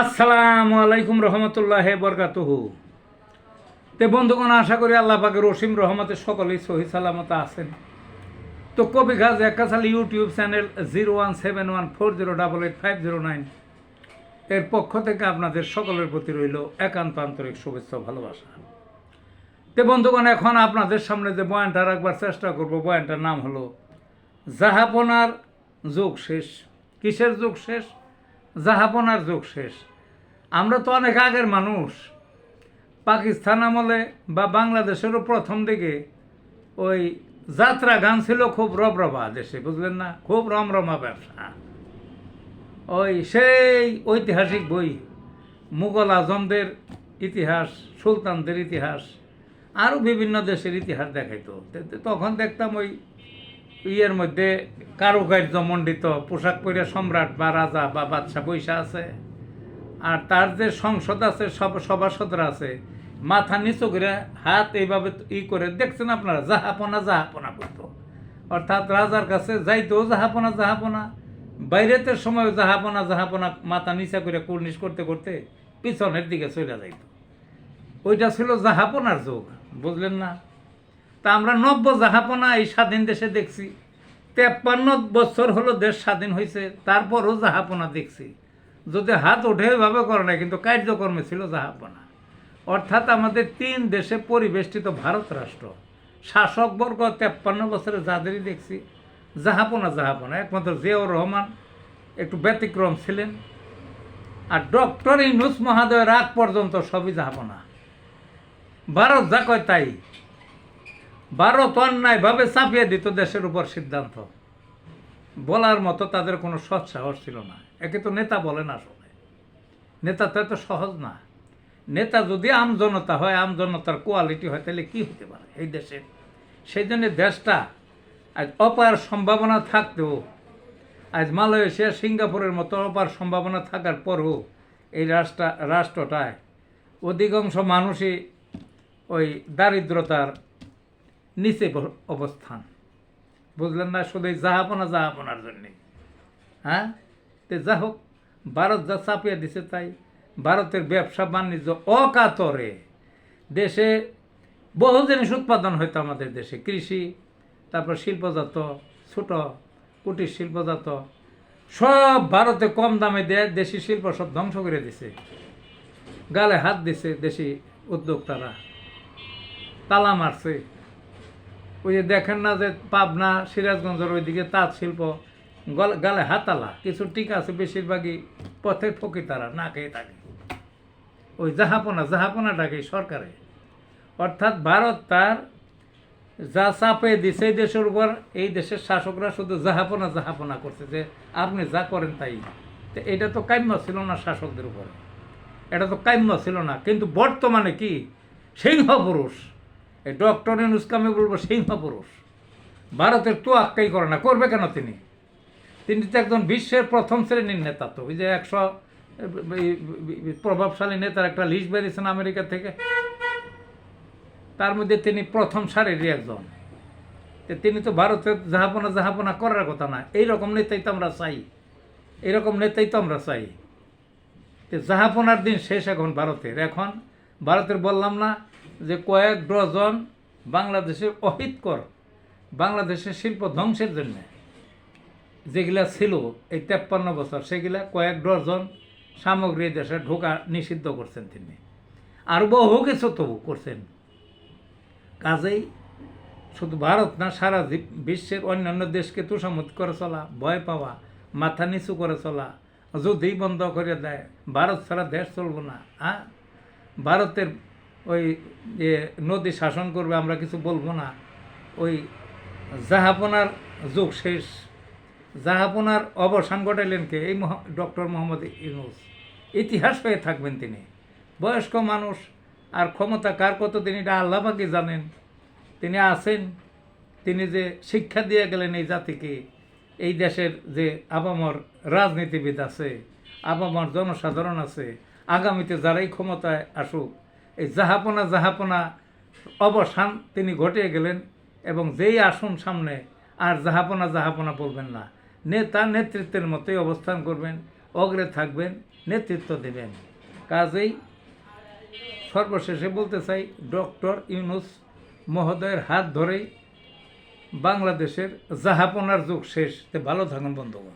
আসসালামু আলাইকুম রহমতুল্লাহ বরকাতুহু। তে বন্ধুগণ, আশা করি আল্লাহ পাকের রসিম রহমতে সকলেই সহি সালামত আছেন। তো কবি গাজ একাশাল ইউটিউব চ্যানেল 017140885009 এর পক্ষ থেকে আপনাদের সকলের প্রতি রইল একান্ত আন্তরিক শুভেচ্ছা ভালোবাসা। তে বন্ধুগণ, এখন আপনাদের সামনে যে বয়ানটা রাখবার চেষ্টা করব, বয়ানটার নাম হলো জাহাপনার যুগ শেষ। কিসের যুগ শেষ? জাহাপনার যুগ শেষ। আমরা তো অনেক আগের মানুষ। পাকিস্তান আমলে বা বাংলাদেশেরও প্রথম দিকে ওই যাত্রা গান ছিল খুব রবরবা দেশে, বুঝলেন না? খুব রমরমা ব্যবসা। ওই সেই ঐতিহাসিক বই, মুঘল আজমদের ইতিহাস, সুলতানদের ইতিহাস, আরও বিভিন্ন দেশের ইতিহাস দেখাইতো। তখন দেখতাম ওই ইয়ের মধ্যে কারুকার্যমণ্ডিত পোশাক পরে সম্রাট বা রাজা বা বাদশাহ বৈশা আছে, আর তার যে সংসদ আছে, সভাসদরা আছে, মাথা নিচু করে হাত এইভাবে করে দেখছেন আপনারা, জাহাপনা জাহাপনা করতো। অর্থাৎ রাজার কাছে যাইতো জাহাপনা জাহাপনা, বাইরেতে সময় জাহাপনা জাহাপনা মাথা নিচা করে কুর্নিশ করতে করতে পিছনের দিকে চলে যাইত। ওইটা ছিল জাহাপনার যুগ, বুঝলেন না? তা আমরা নব্য জাহাপনা এই স্বাধীন দেশে দেখছি। 53 বছর হলো দেশ স্বাধীন হয়েছে, তারপরও জাহাপনা দেখছি। যদি হাত ওঠে এভাবে করে না, কিন্তু কার্যক্রমে ছিল জাহাপনা। অর্থাৎ আমাদের 3 দেশে পরিবেষ্টিত ভারত রাষ্ট্র, শাসকবর্গ 53 বছরে যাদেরই দেখছি জাহাপনা জাহাপনা। একমাত্র জিয়াউর রহমান একটু ব্যতিক্রম ছিলেন, আর ডক্টর ইউনূস মহোদয়ের আগ পর্যন্ত সবই জাহাপনা। ভারত যা কয় তাই। ভারত অন্যায়ভাবে চাপিয়ে দিত দেশের উপর সিদ্ধান্ত, বলার মতো তাদের কোনো সৎসাহস ছিল না। একে তো নেতা বলে না, আসলে নেতা তো এত সহজ না। নেতা যদি আমজনতা হয়, আমজনতার কোয়ালিটি হয়, তাহলে কী হতে পারে এই দেশের? সেই জন্য দেশটা আজ অপার সম্ভাবনা থাকতেও, আজ মালয়েশিয়া সিঙ্গাপুরের মতো অপার সম্ভাবনা থাকার পরও এই রাষ্ট্রটায় অধিকাংশ মানুষই ওই দারিদ্রতার নিচে অবস্থান, বুঝলেন না? শুধু এই জাহাপনা জাহাপনার জন্যে। হ্যাঁ, তে যা হোক, ভারত যা চাপিয়ে দিছে তাই। ভারতের ব্যবসা বাণিজ্য অকাতরে, দেশে বহু জিনিস উৎপাদন হইতো আমাদের দেশে, কৃষি, তারপর শিল্পজাত, ছোট কুটির শিল্পজাত, সব ভারতে কম দামে দেয়। দেশি শিল্প সব ধ্বংস করে দিছে, গালে হাত দিছে দেশি উদ্যোক্তারা, তালা মারছে। ওই যে দেখেন না যে পাবনা সিরাজগঞ্জের ওইদিকে তাঁত শিল্প, গালে হাতালা, কিছু টিকা আছে, বেশিরভাগই পথের ফকির, তারা না খেয়ে থাকে। ওই জাহাপনাটাকে সরকারে, অর্থাৎ ভারত তার যা চাপে দিছে এই দেশের উপর, এই দেশের শাসকরা শুধু জাহাপনা জাহাপনা করছে যে আপনি যা করেন তাই। তো এটা তো কাম্য ছিল না শাসকদের উপরে, এটা তো কাম্য ছিল না। কিন্তু বর্তমানে কি সিংহ পুরুষ, এই ডক্টর ইউনূসকে আমি বলবো সিংহ পুরুষ। ভারতের তো আক্কাই করে না, করবে কেন? তিনি তো একজন বিশ্বের প্রথম শ্রেণীর নেতা। তো ওই যে 100 প্রভাবশালী নেতার একটা লিস্ট বেরিয়েছেন আমেরিকা থেকে, তার মধ্যে তিনি প্রথম সারিরই একজন। তিনি তো ভারতের জাহাপনা জাহাপনা করার কথা না। এইরকম নেতাই তো আমরা চাই, এইরকম নেতাই তো আমরা চাই। জাহাপনার দিন শেষ এখন ভারতের। এখন ভারতের বললাম না যে কয়েক ডজন বাংলাদেশের অহিতকর, বাংলাদেশের শিল্প ধ্বংসের জন্য যেগুলা ছিল এই 53 বছর, সেগুলা কয়েক ডজন সামগ্রী দেশে ঢোকা নিষিদ্ধ করছেন তিনি। আর বহু কিছু তবু করছেন। কাজেই শুধু ভারত না, সারা বিশ্বের অন্যান্য দেশকে তোষামত করে চলা, ভয় পাওয়া, মাথা নিচু করে চলা, যদি বন্ধ করে দেয়, ভারত ছাড়া দেশ চলবো না। হ্যাঁ, ভারতের ওই যে নদী শাসন করবে, আমরা কিছু বলবো না। ওই জাহাপনার যুগ শেষ। জাহাপনার অবসান ঘটাইলেন কে? এই ডক্টর মোহাম্মদ ইউনূস। ইতিহাস হয়ে থাকবেন তিনি, বয়স্ক মানুষ। আর ক্ষমতা কার কতদিন এটা আল্লাহ পাকই জানেন। তিনি আছেন, তিনি যে শিক্ষা দিয়ে গেলেন এই জাতিকে, এই দেশের যে আপামর রাজনীতিবিদ আছে, আপামর জনসাধারণ আছে, আগামীতে যারাই ক্ষমতায় আসুক, এই জাহাপনা জাহাপনা অবসান তিনি ঘটিয়ে গেলেন। এবং যেই আসুন সামনে, আর জাহাপনা জাহাপনা বলবেন না, নেতা নেতৃত্বের মতোই অবস্থান করবেন, অগ্রে থাকবেন। নেতৃত্ব দেবেন। কাজেই সর্বশেষে বলতে চাই, ডক্টর ইউনূস মহোদয়ের হাত ধরেই বাংলাদেশের জাহাপনার যুগ শেষ। ভালো থাকুন বন্ধুগণ।